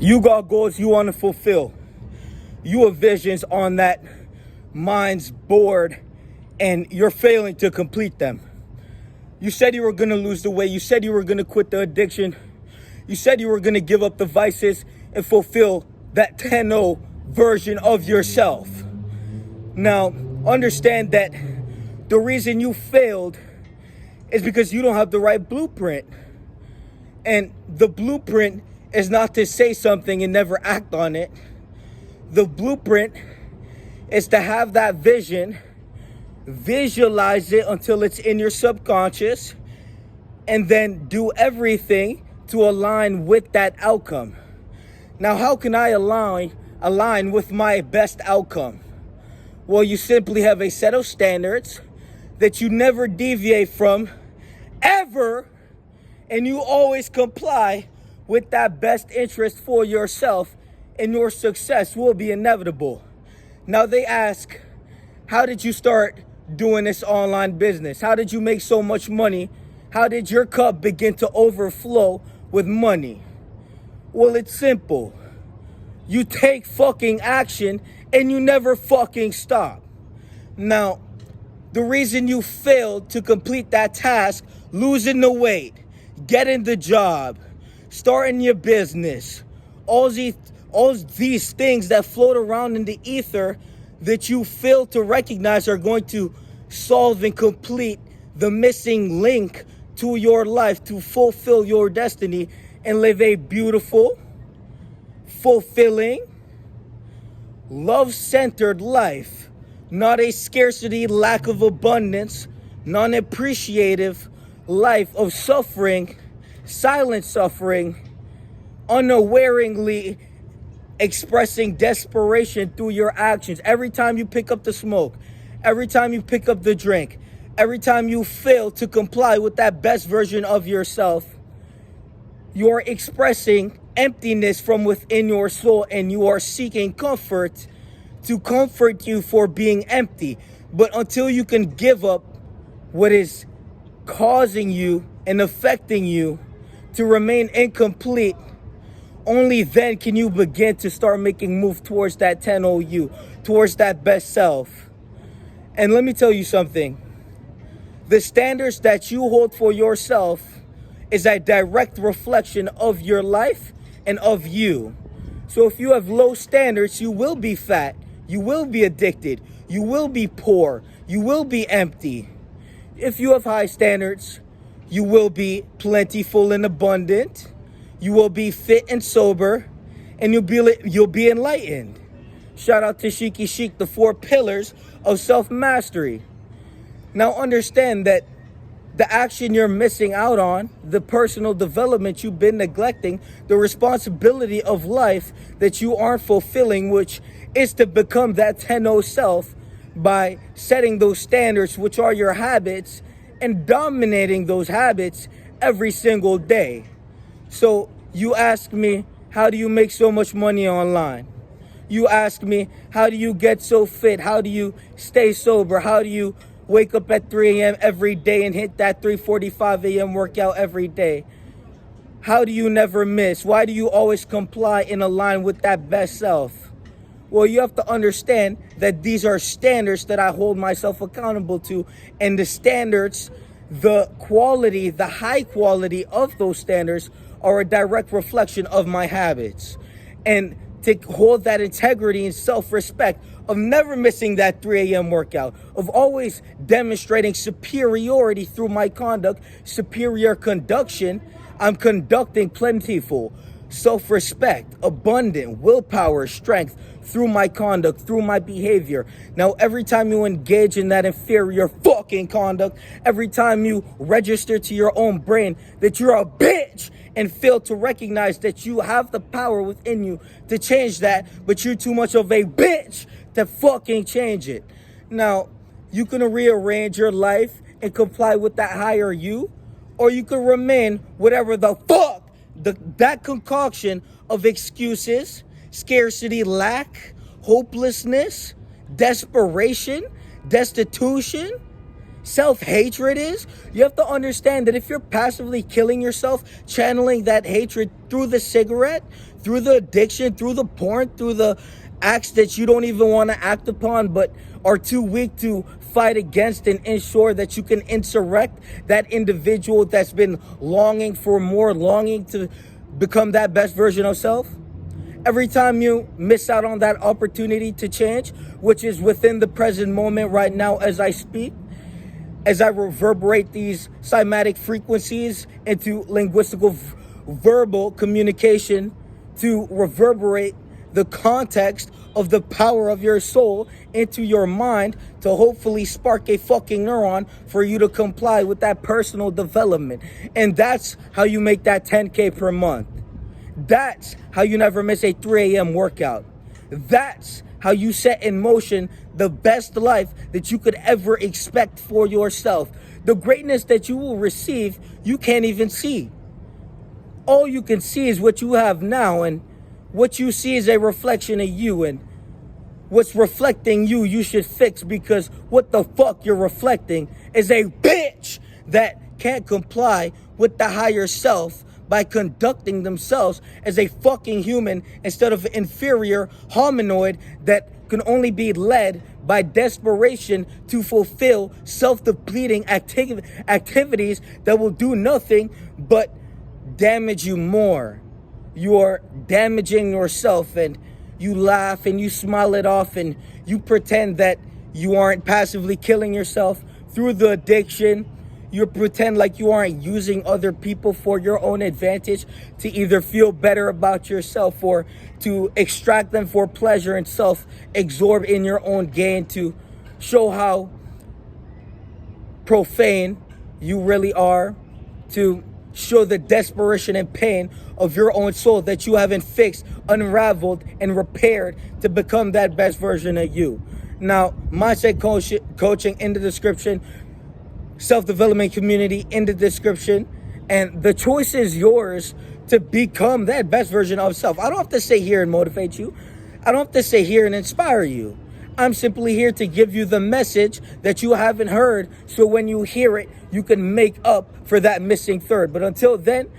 You got goals you want to fulfill. You have visions on that mind's board, and you're failing to complete them. You said you were going to lose the weight. You said you were going to quit the addiction. You said you were going to give up the vices and fulfill that 10-0 version of yourself. Now, understand that the reason you failed is because you don't have the right blueprint. And the blueprint is not to say something and never act on it. The blueprint is to have that vision, visualize it until it's in your subconscious, and then do everything to align with that outcome. Now, how can I align with my best outcome? Well, you simply have a set of standards that you never deviate from, ever, and you always comply with that best interest for yourself, and your success will be inevitable. Now they ask, how did you start doing this online business? How did you make so much money? How did your cup begin to overflow with money? Well, it's simple. You take fucking action and you never fucking stop. Now, the reason you failed to complete that task, losing the weight, getting the job, starting your business, all these things that float around in the ether that you fail to recognize are going to solve and complete the missing link to your life to fulfill your destiny and live a beautiful, fulfilling, love-centered life, not a scarcity, lack of abundance, non-appreciative life of suffering, silent suffering, unawareingly expressing desperation through your actions. Every time you pick up the smoke, every time you pick up the drink, every time you fail to comply with that best version of yourself, you're expressing emptiness from within your soul, and you are seeking comfort to comfort you for being empty. But until you can give up what is causing you and affecting you to remain incomplete, only then can you begin to start making move towards that 10-0 you, towards that best self. And let me tell you something. The standards that you hold for yourself is a direct reflection of your life and of you. So if you have low standards, you will be fat, you will be addicted, you will be poor, you will be empty. If you have high standards, you will be plentiful and abundant, you will be fit and sober, and you'll be enlightened. Shout out to Shiki Chic, the 4 pillars of self-mastery. Now understand that the action you're missing out on, the personal development you've been neglecting, the responsibility of life that you aren't fulfilling, which is to become that 10-0 self by setting those standards, which are your habits, and dominating those habits every single day. So you ask me, how do you make so much money online? You ask me, how do you get so fit? How do you stay sober? How do you wake up at 3 a.m. every day and hit that 3:45 a.m. workout every day? How do you never miss? Why do you always comply and align with that best self? Well, you have to understand that these are standards that I hold myself accountable to, and the standards, the quality, the high quality of those standards are a direct reflection of my habits. And to hold that integrity and self-respect of never missing that 3 a.m. workout, of always demonstrating superiority through my conduct, superior conduction, I'm conducting plentiful, self-respect, abundant, willpower, strength through my conduct, through my behavior. Now, every time you engage in that inferior fucking conduct, every time you register to your own brain that you're a bitch and fail to recognize that you have the power within you to change that, but you're too much of a bitch to fucking change it. Now, you can rearrange your life and comply with that higher you, or you can remain whatever the fuck that concoction of excuses, scarcity, lack, hopelessness, desperation, destitution, self-hatred is. You have to understand that if you're passively killing yourself, channeling that hatred through the cigarette, through the addiction, through the porn, through the acts that you don't even want to act upon, but are too weak to fight against and ensure that you can insurrect that individual that's been longing for more, longing to become that best version of self. Every time you miss out on that opportunity to change, which is within the present moment right now as I speak, as I reverberate these cymatic frequencies into linguistical verbal communication to reverberate the context of the power of your soul into your mind to hopefully spark a fucking neuron for you to comply with that personal development. And that's how you make that 10K per month. That's how you never miss a 3 a.m. workout. That's how you set in motion the best life that you could ever expect for yourself. The greatness that you will receive, you can't even see. All you can see is what you have now, and what you see is a reflection of you, and what's reflecting you, you should fix, because what the fuck you're reflecting is a bitch that can't comply with the higher self by conducting themselves as a fucking human instead of an inferior hominoid that can only be led by desperation to fulfill self-depleting activities that will do nothing but damage you more. You're damaging yourself, and you laugh and you smile it off and you pretend that you aren't passively killing yourself through the addiction. You pretend like you aren't using other people for your own advantage to either feel better about yourself or to extract them for pleasure and self-absorb in your own gain to show how profane you really are, to show the desperation and pain of your own soul that you haven't fixed, unraveled, and repaired to become that best version of you. Now, mindset coaching in the description, self-development community in the description, and the choice is yours to become that best version of self. I don't have to sit here and motivate you. I don't have to sit here and inspire you. I'm simply here to give you the message that you haven't heard, so when you hear it, you can make up for that missing third. But until then,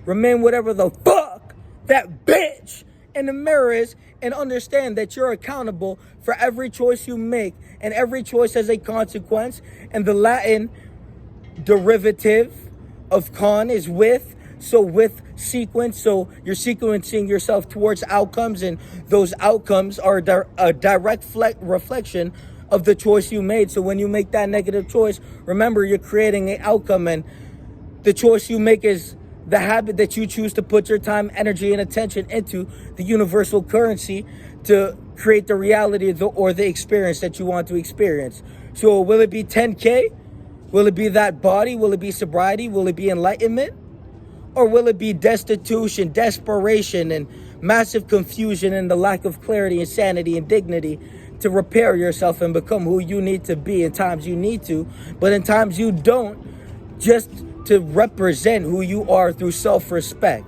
remain whatever the fuck that bitch in the mirror is, and understand that you're accountable for every choice you make, and every choice has a consequence. And the Latin derivative of con is with, so with sequence, so you're sequencing yourself towards outcomes, and those outcomes are a direct reflection of the choice you made. So when you make that negative choice, remember you're creating an outcome, and the choice you make is the habit that you choose to put your time, energy, and attention into, the universal currency to create the reality or the experience that you want to experience. So will it be 10K? Will it be that body? Will it be sobriety? Will it be enlightenment? Or will it be destitution, desperation, and massive confusion, and the lack of clarity and sanity and dignity to repair yourself and become who you need to be in times you need to, but in times you don't, just to represent who you are through self-respect?